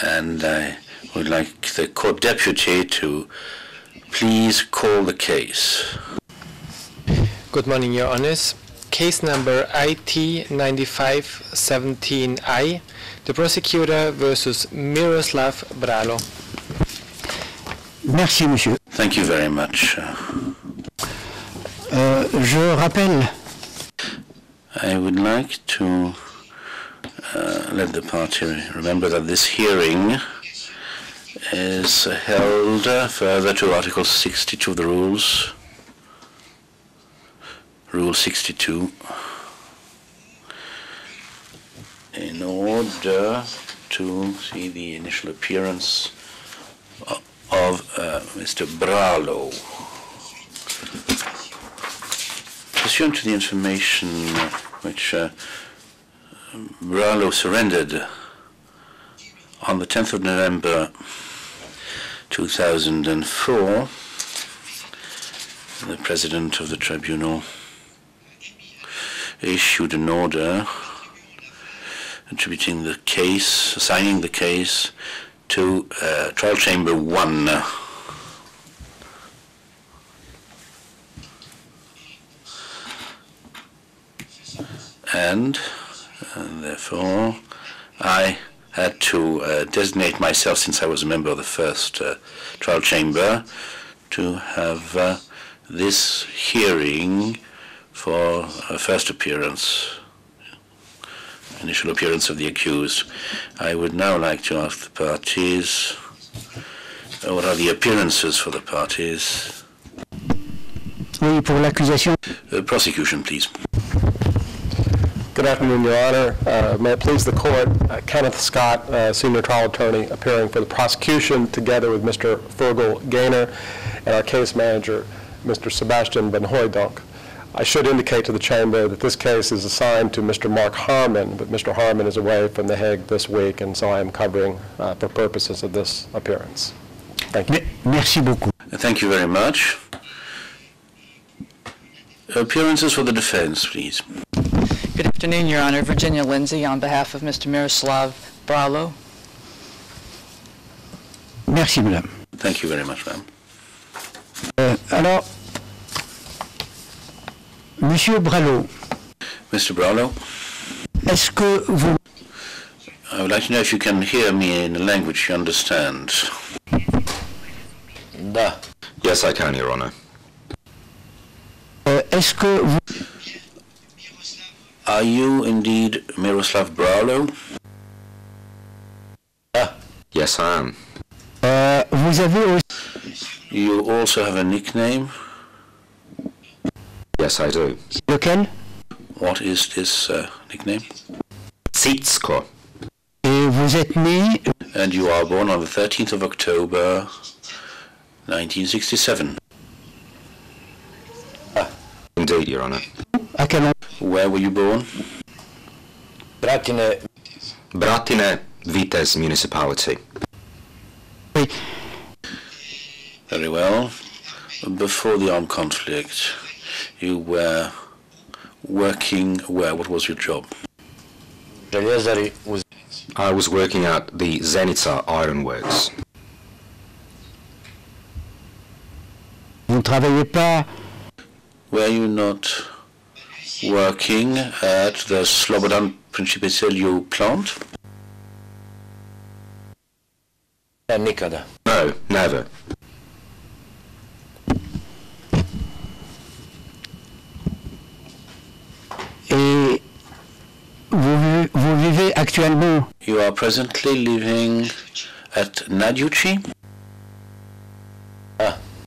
And I would like the court deputy to please call the case. Good morning, Your Honors. Case number IT 9517I, the prosecutor versus Miroslav Bralo. Merci, monsieur. Thank you very much. Je rappelle. I would like to let the party remember that this hearing is held further to Article 62 of the rules. Rule 62. In order to see the initial appearance of Mr. Bralo. Pursuant to the information which Bralo surrendered on the 10th of November 2004, the President of the Tribunal issued an order attributing the case, assigning the case to Trial Chamber 1. And therefore, I had to designate myself, since I was a member of the first trial chamber, to have this hearing for a first appearance, initial appearance of the accused. I would now like to ask the parties, what are the appearances for the parties? Oui, pour l'accusation. Prosecution, please. Good afternoon, Your Honor. May it please the court, Kenneth Scott, senior trial attorney, appearing for the prosecution together with Mr. Fergal Gaynor and our case manager, Mr. Sebastian Van Hooydonk. I should indicate to the chamber that this case is assigned to Mr. Mark Harmon, but Mr. Harmon is away from The Hague this week, and so I am covering for purposes of this appearance. Thank you. Merci beaucoup. Thank you very much. Appearances for the defense, please. Good afternoon, Your Honor. Virginia Lindsay on behalf of Mr. Miroslav Bralo. Merci, madame. Thank you very much, ma'am. Alors, Monsieur Bralo. Mr. Bralo, Est-ce que vous... I would like to know if you can hear me in a language you understand. Da. Yes, I can, Your Honor. Est-ce que vous... Are you indeed Miroslav Bralo? Da. Yes, I am. Vous avez aussi... You also have a nickname? Yes, I do. Lequel? What is this nickname? Sitsko. Et vous êtes né... And you are born on the 13th of October, 1967. Indeed, Your Honor. À quel endroit? Where were you born? Bratine, Vitez Municipality. Oui. Very well. Before the armed conflict, you were working where? What was your job? I was working at the Zenica Ironworks. Vous ne travaillez pas... Were you not working at the Slobodan Principeselu plant? No, never. Et vous vivez actuellement... You are presently living at Nadiuchi?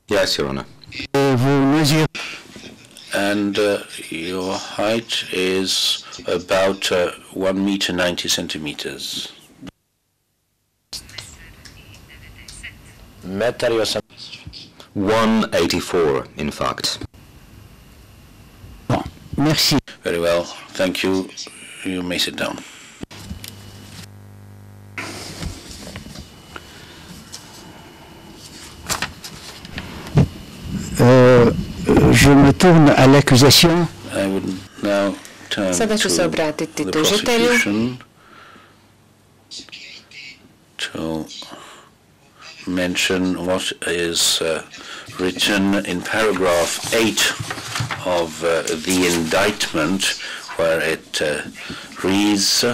Yes, Your Honor. Et vous mesurez... And your height is about 1 meter 90 centimeters. 184, in fact. Bon, merci. Very well, thank you. You may sit down. Je me tourne à l'accusation. I would now turn Sada ću se to obratiti the tužitelju. prosecution to to mention what is written in paragraph 8 of the indictment, where it reads,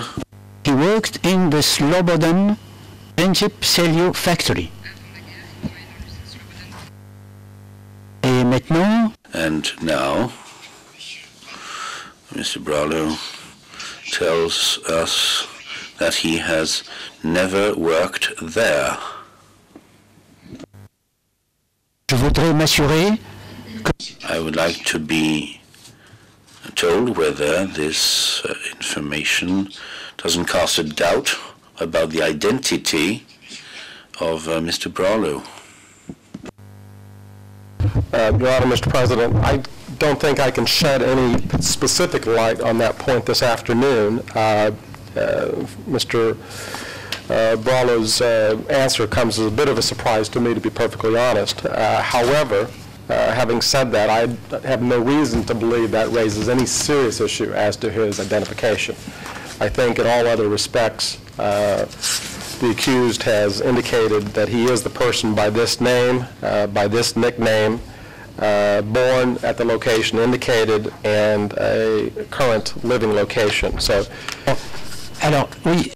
He worked in the Slobodan Princip Celio factory. Et maintenant, and now Mr. Bralo tells us that he has never worked there. je voudrais m'assurer I would like to be told whether this information doesn't cast a doubt about the identity of Mr. Bralo. Your Honor, Mr. President, I don't think I can shed any specific light on that point this afternoon. Mr. Bralo's answer comes as a bit of a surprise to me, to be perfectly honest. However, having said that, I have no reason to believe that raises any serious issue as to his identification. I think in all other respects, the accused has indicated that he is the person by this name, by this nickname, born at the location indicated, and a current living location. So, alors, oui,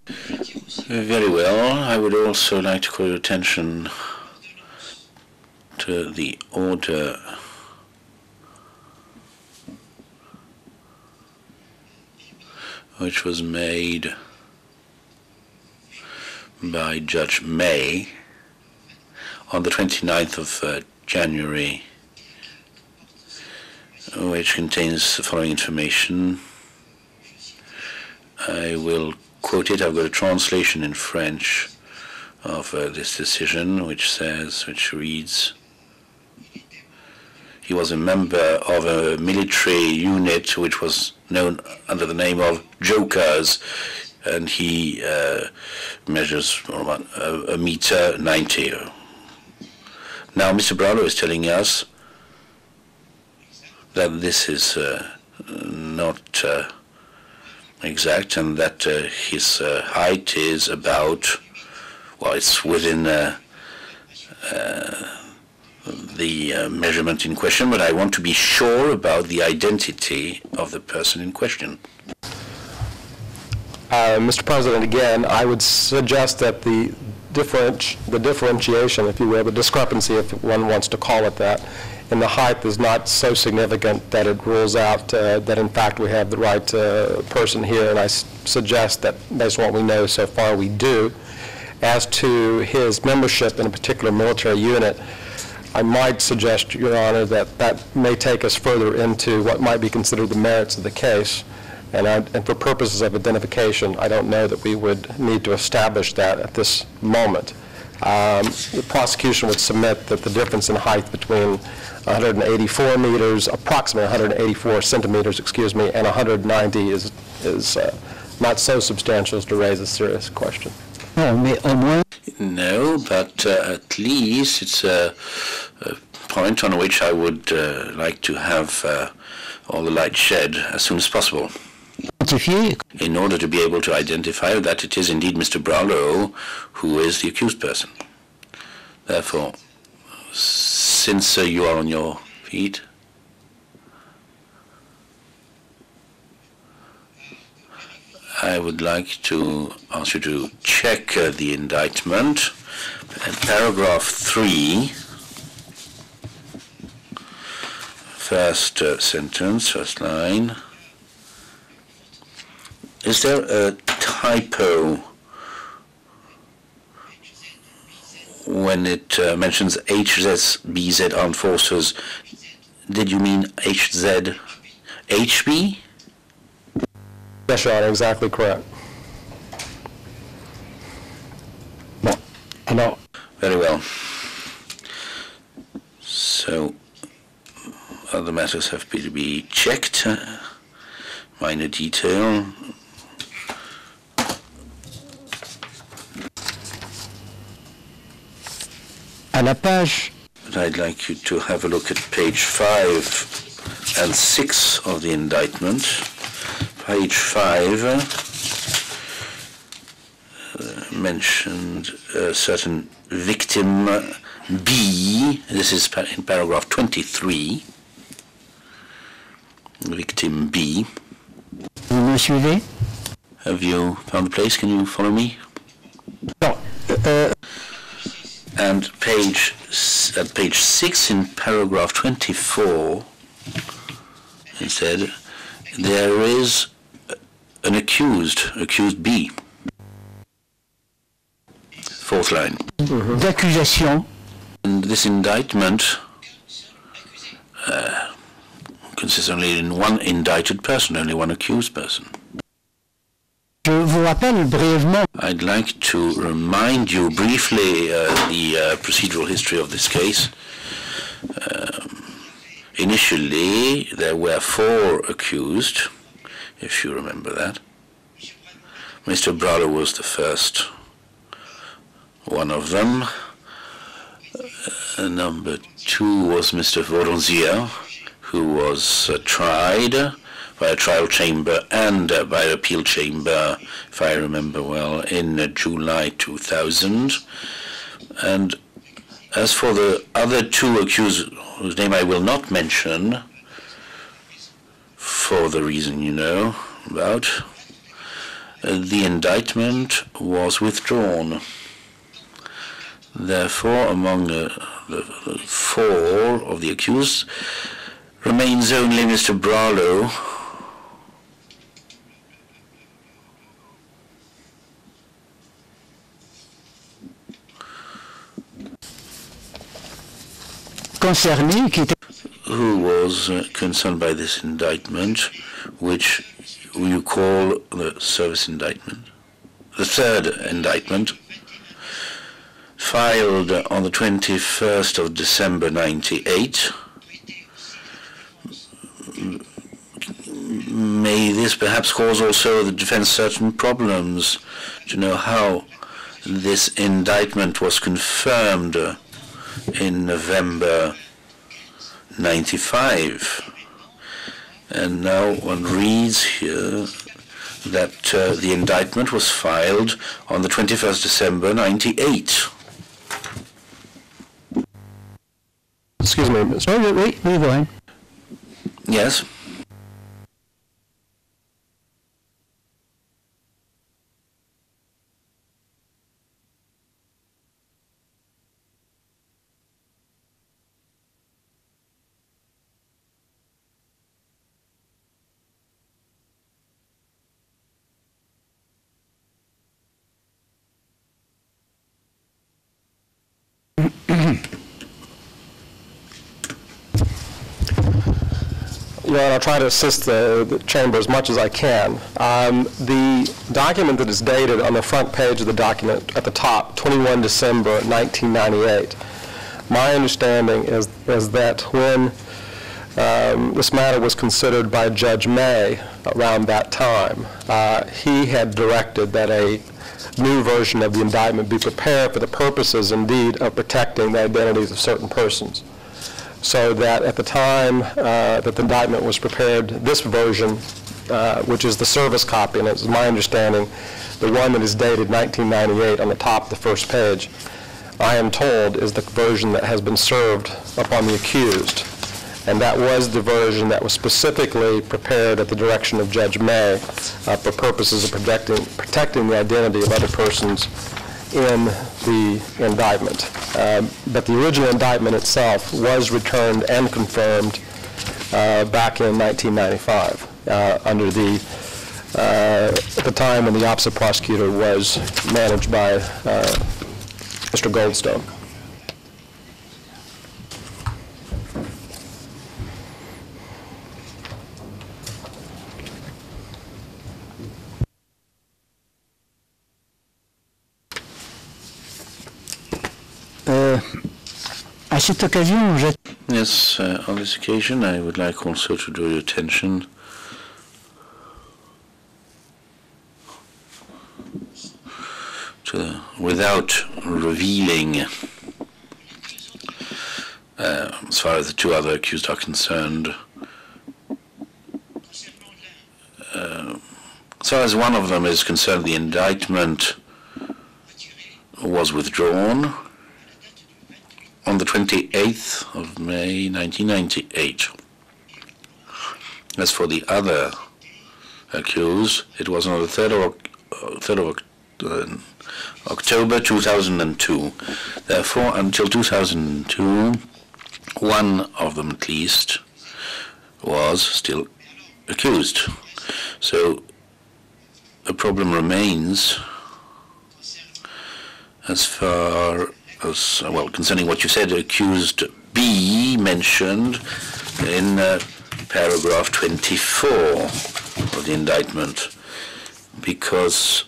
Very well. I would also like to call your attention to the order which was made by Judge May on the 29th of January, which contains the following information. I will quote it. I've got a translation in French of this decision, which reads, he was a member of a military unit which was known under the name of Jokers, and he measures about a meter 90. Now, Mr. Bralo is telling us that this is not exact, and that his height is about, well, it's within the measurement in question, but I want to be sure about the identity of the person in question. Mr. President, again, I would suggest that the differentiation, if you will, the discrepancy, if one wants to call it that, in the height is not so significant that it rules out that, in fact, we have the right person here, and I suggest that, based on what we know so far, we do. As to his membership in a particular military unit, I might suggest, Your Honor, that that may take us further into what might be considered the merits of the case. And for purposes of identification, I don't know that we would need to establish that at this moment. The prosecution would submit that the difference in height between 184 meters, approximately 184 centimeters, excuse me, and 190 is not so substantial as to raise a serious question. No, but at least it's a point on which I would like to have all the light shed as soon as possible, in order to be able to identify that it is indeed Mr. Bralo who is the accused person. Therefore, since you are on your feet, I would like to ask you to check the indictment. Paragraph 3, first sentence, first line. Is there a typo when it mentions HZBZ Armed Forces? Did you mean HZ HB? Yes, Your Honor, exactly correct. Very well. So other matters have to be checked. Minor detail. à la page, But I'd like you to have a look at page 5 and 6 of the indictment. Page 5 mentioned a certain victim B. This is in paragraph 23. Victim B. Vous me suivez? Have you found the place? Can you follow me? Non. And at page 6 in paragraph 24, it said there is an accused B. Fourth line. D'accusation. And this indictment consists only in one indicted person, only one accused person. Je vous rappelle brièvement. I'd like to remind you briefly the procedural history of this case. Initially, there were 4 accused, if you remember that. Mr. Bralo was the first one of them. Number 2 was Mr. Voronzia, who was tried by a trial chamber and by an appeal chamber, if I remember well, in July 2000. And as for the other 2 accused, whose name I will not mention, for the reason you know about, the indictment was withdrawn. Therefore, among the 4 of the accused, remains only Mr. Bralo, Concerné, qui était who was concerned by this indictment, which you call the service indictment. The third indictment, filed on the 21st of December 98. May this perhaps cause also the defense certain problems to know how this indictment was confirmed in November 95. And now one reads here that the indictment was filed on the 21st December 98. Excuse me, Mr. Oui, go ahead. Yes. I'll try to assist the chamber as much as I can. The document that is dated on the front page of the document at the top, 21 December 1998, my understanding is that when this matter was considered by Judge May around that time, he had directed that a new version of the indictment be prepared for the purposes, indeed, of protecting the identities of certain persons. So that at the time that the indictment was prepared, this version, which is the service copy, and it's my understanding, the one that is dated 1998 on the top of the first page, I am told is the version that has been served upon the accused. And that was the version that was specifically prepared at the direction of Judge May for purposes of protecting the identity of other persons in the indictment. But the original indictment itself was returned and confirmed back in 1995 under at the time when the Office of Prosecutor was managed by Mr. Goldstone. À cette occasion, Yes, on this occasion, I would like also to draw your attention to, without revealing, as far as the 2 other accused are concerned, as far as one of them is concerned, the indictment was withdrawn on the 28th of May 1998. As for the other accused, it was on the 3rd of October 2002. Therefore, until 2002, one of them at least was still accused. So a problem remains as far as, well, concerning what you said, accused B mentioned in paragraph 24 of the indictment, because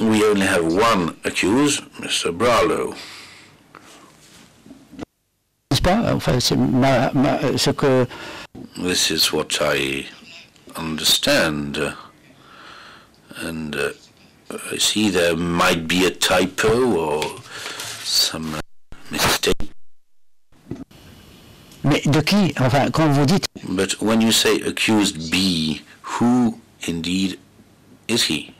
we only have one accused, Mr. Bralo. This is what I understand, and I see there might be a typo or some mistake. Mais de qui? Enfin, quand vous dites... But when you say accused B, who indeed is he?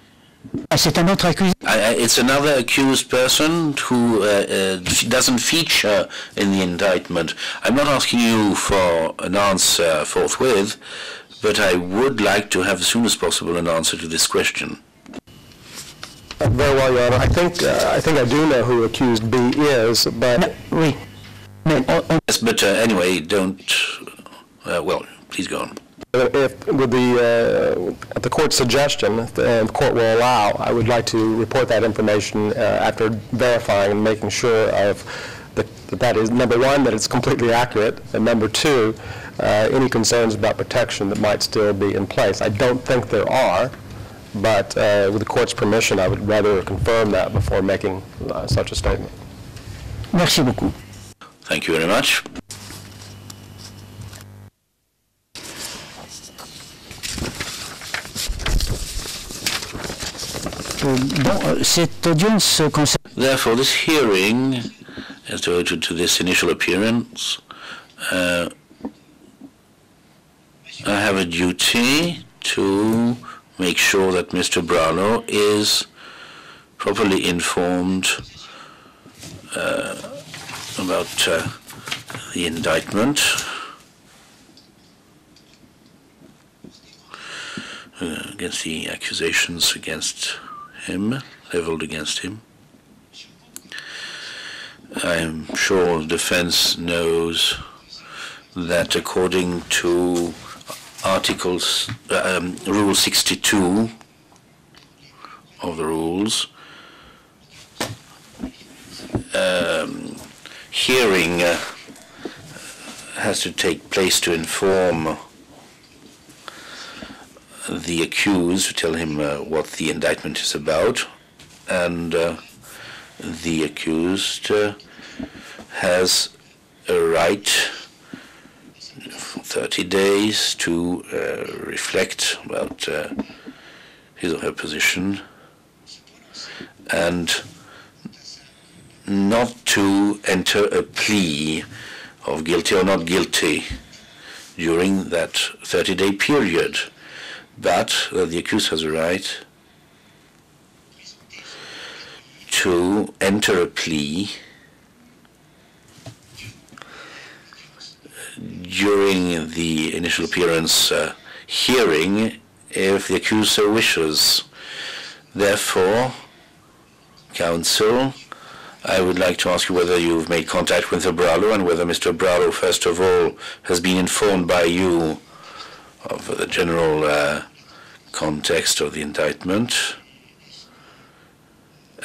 C'est un autre accusé. It's another accused person who doesn't feature in the indictment. I'm not asking you for an answer forthwith, but I would like to have as soon as possible an answer to this question. Very well, Your Honor. I think I do know who accused B is, but... No, oui. Yes, but anyway, don't... well, please go on. If, with the court's suggestion, and the court will allow, I would like to report that information after verifying and making sure of that is, number one, that it's completely accurate, and number two, any concerns about protection that might still be in place. I don't think there are, but with the court's permission, I would rather confirm that before making such a statement. Merci beaucoup. Thank you very much. Cette audience concerne... Therefore, this hearing is devoted to this initial appearance. I have a duty to make sure that Mr. Bralo is properly informed about the indictment against the accusations against him, leveled against him. I am sure the defense knows that according to articles, Rule 62 of the rules, hearing has to take place to inform the accused, to tell him what the indictment is about, and the accused has a right for 30 days to reflect about his or her position and not to enter a plea of guilty or not guilty during that 30-day period. But the accused has a right to enter a plea during the initial appearance hearing if the accused so wishes. Therefore, counsel, I would like to ask you whether you've made contact with Mr. Bralo and whether Mr. Bralo, first of all, has been informed by you of the general context of the indictment,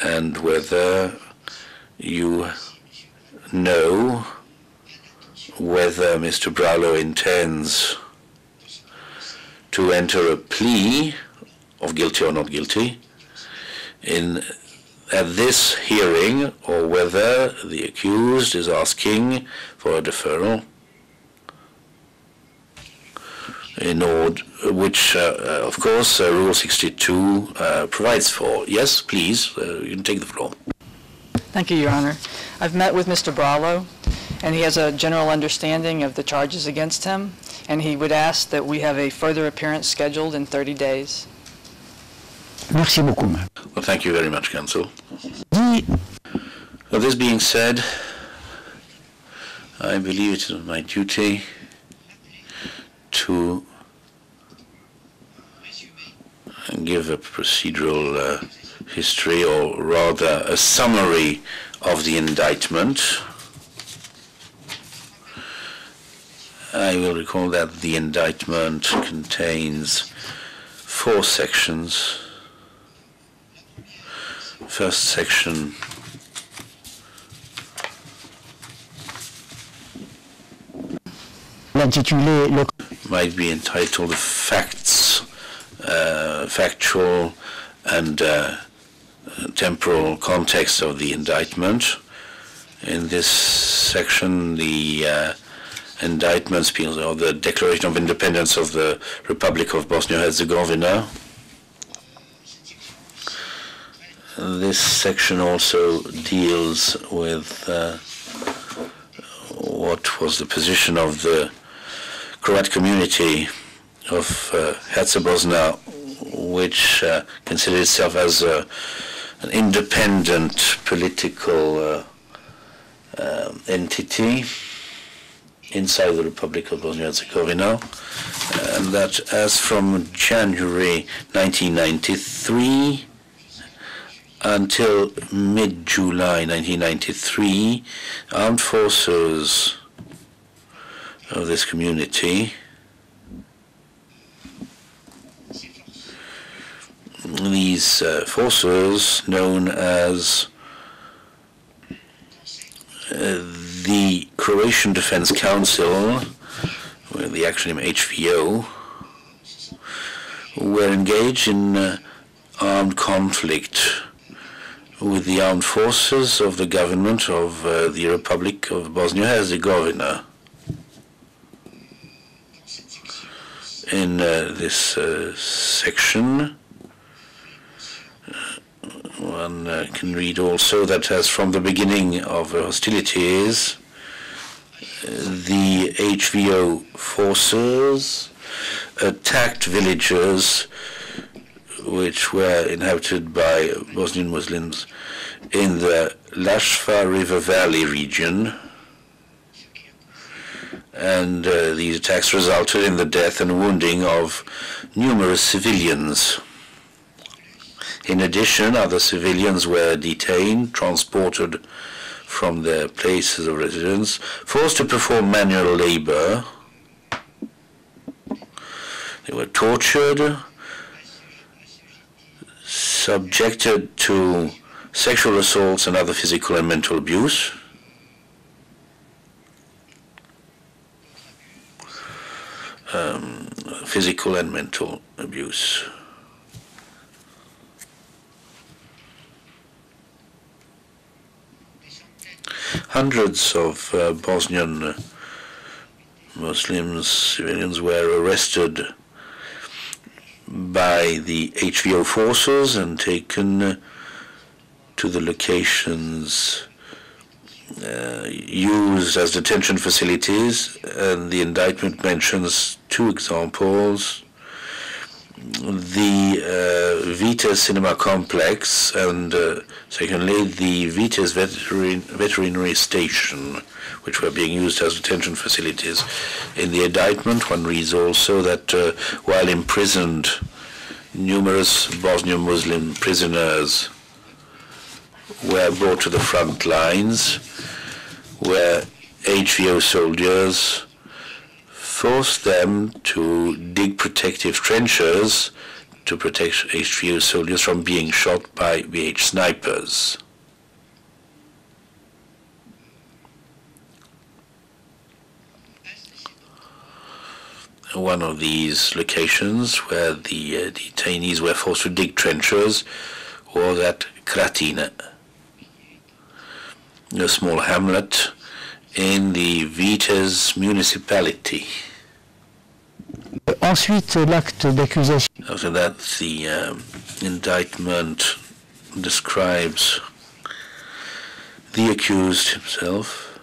and whether you know whether Mr. Bralo intends to enter a plea of guilty or not guilty at this hearing, or whether the accused is asking for a deferral, in order, which, of course, Rule 62 provides for. Yes, please, you can take the floor. Thank you, Your Honor. I've met with Mr. Bralo, and he has a general understanding of the charges against him, and he would ask that we have a further appearance scheduled in 30 days. Merci beaucoup. Well, thank you very much, Counsel. dit Well, this being said, I believe it is my duty to give a procedural history, or rather a summary of the indictment. I will recall that the indictment contains 4 sections. First section l'intitulé le might be entitled Facts, Factual and Temporal Context of the Indictment. In this section, the indictment speaks of the Declaration of Independence of the Republic of Bosnia-Herzegovina. This section also deals with what was the position of the Croat community of Herzegovina, which considered itself as an independent political entity inside the Republic of Bosnia-Herzegovina, and that as from January 1993 until mid-July 1993, armed forces of this community, these forces known as the Croatian Defense Council, with the acronym HVO, were engaged in armed conflict with the armed forces of the government of the Republic of Bosnia-Herzegovina. In this section, one can read also that as from the beginning of hostilities, the HVO forces attacked villages which were inhabited by Bosnian Muslims in the Lashva River Valley region, and these attacks resulted in the death and wounding of numerous civilians. In addition, other civilians were detained, transported from their places of residence, forced to perform manual labor. They were tortured, subjected to sexual assaults and other physical and mental abuse. Physical and mental abuse. Hundreds of Bosnian Muslims, civilians, were arrested by the HVO forces and taken to the locations used as detention facilities, and the indictment mentions 2 examples: the Vitas Cinema Complex and secondly the Vitas Veterinary Station, which were being used as detention facilities. In the indictment, one reads also that while imprisoned, numerous Bosnian Muslim prisoners were brought to the front lines, where HVO soldiers forced them to dig protective trenches to protect HVO soldiers from being shot by VH snipers. One of these locations where the detainees were forced to dig trenches was at Kratina, a small hamlet in the Vitas municipality. Ensuite, l'acte d'accusation After that, the indictment describes the accused himself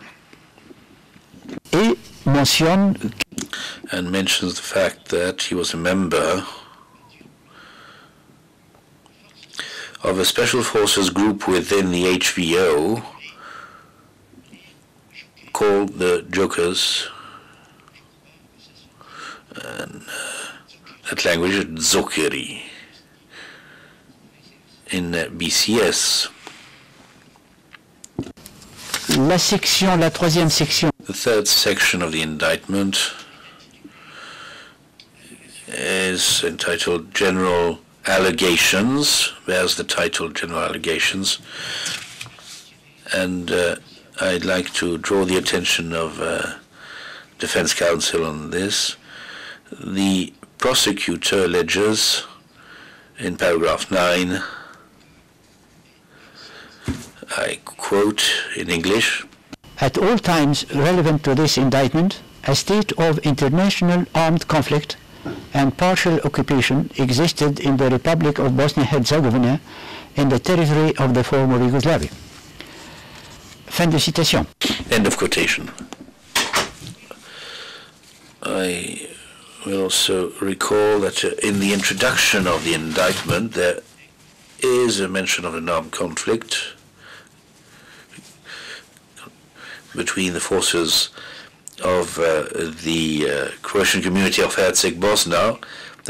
et mentionne and mentions the fact that he was a member of a special forces group within the HVO called the Jokers, and that language is Zokeri in BCS. La troisième section. The third section of the indictment is entitled General Allegations, bears the title General Allegations, and I'd like to draw the attention of Defense Counsel on this. The prosecutor alleges in paragraph 9, I quote in English, At all times relevant to this indictment, a state of international armed conflict and partial occupation existed in the Republic of Bosnia-Herzegovina in the territory of the former Yugoslavia. Fin de citation. End of quotation. I will also recall that in the introduction of the indictment there is a mention of an armed conflict between the forces of the Croatian community of Herzegovina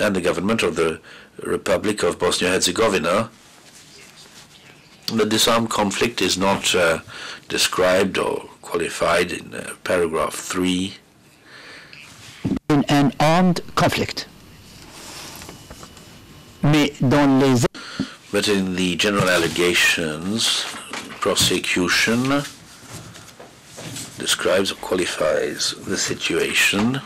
and the government of the Republic of Bosnia-Herzegovina. This armed conflict is not described or qualified in paragraph 3. In an armed conflict. Mais dans les... But in the general allegations, prosecution describes or qualifies the situation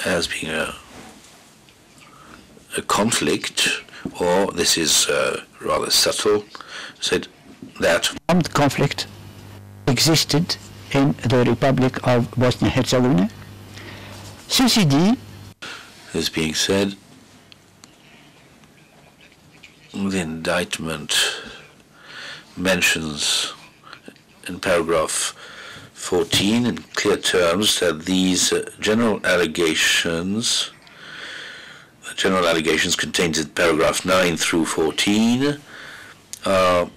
as being a conflict, or this is rather subtle, said that armed conflict existed in the Republic of Bosnia-Herzegovina. Ceci dit, this being said, the indictment mentions in paragraph 14 in clear terms that these general allegations contained in paragraph 9 through 14 are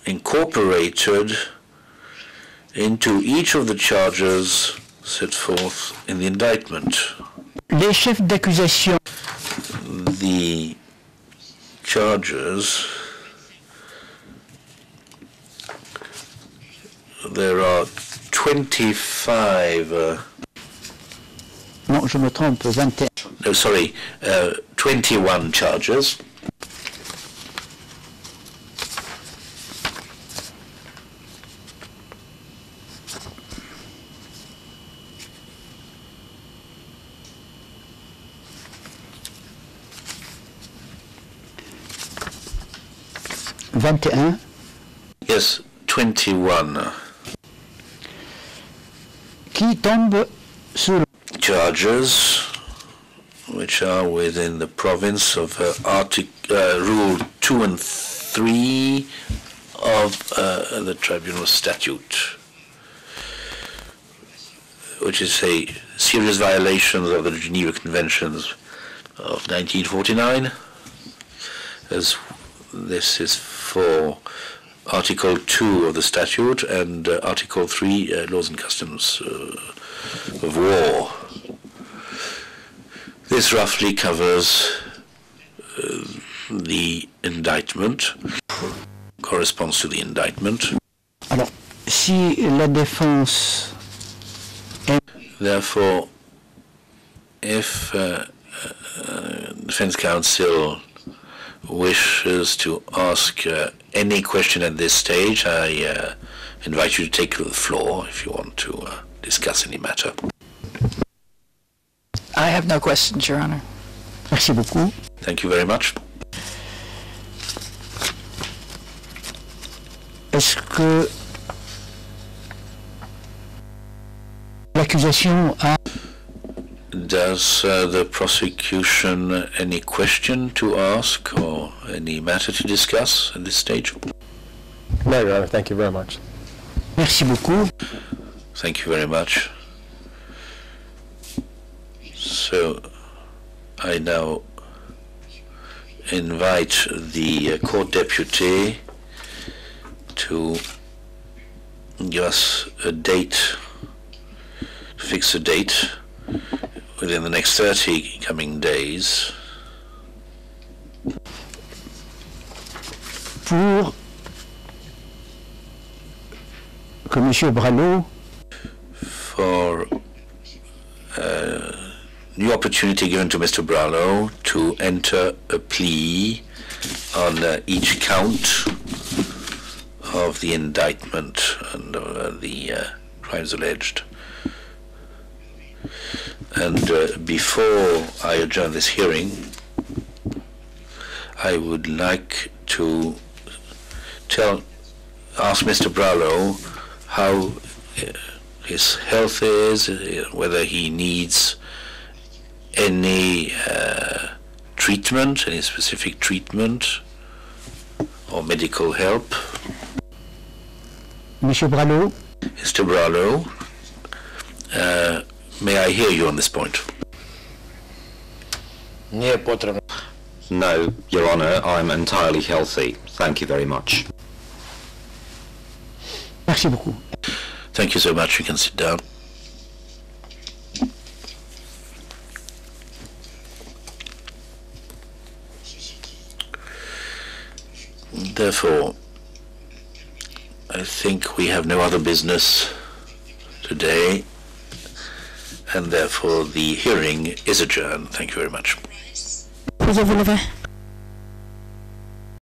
incorporated into each of the charges set forth in the indictment. les chefs d'accusation The charges, there are 25 non, je me trompe, 21 no, sorry, 21 charges. Yes, 21 qui tombent sous charges which are within the province of Rule 2 and 3 of the Tribunal Statute, which is a serious violation of the Geneva Conventions of 1949, as this is for Article 2 of the statute and Article 3, Laws and Customs of War. This roughly covers the indictment, corresponds to the indictment. Alors, si la défense est... Therefore, if defense counsel wishes to ask any question at this stage, I invite you to take the floor if you want to discuss any matter. I have no questions, Your Honor. Merci beaucoup. Thank you very much. Est-ce que l'accusation a... Does the prosecution any question to ask or any matter to discuss at this stage? No, Your Honor, thank you very much. Merci beaucoup. Thank you very much. So I now invite the court deputy to give us a date, fix a date within the next 30 coming days pour que M. Bralo for new opportunity given to Mr. Bralo to enter a plea on each count of the indictment and the crimes alleged. And before I adjourn this hearing, I would like to ask Mr. Bralo how his health is, whether he needs any treatment, any specific treatment or medical help. Monsieur Bralo, Mr. Bralo, may I hear you on this point? No, Your Honour, I'm entirely healthy. Thank you very much. merci beaucoup. Thank you so much. You can sit down. Therefore, I think we have no other business today, and therefore the hearing is adjourned. Thank you very much. Vous avez levé.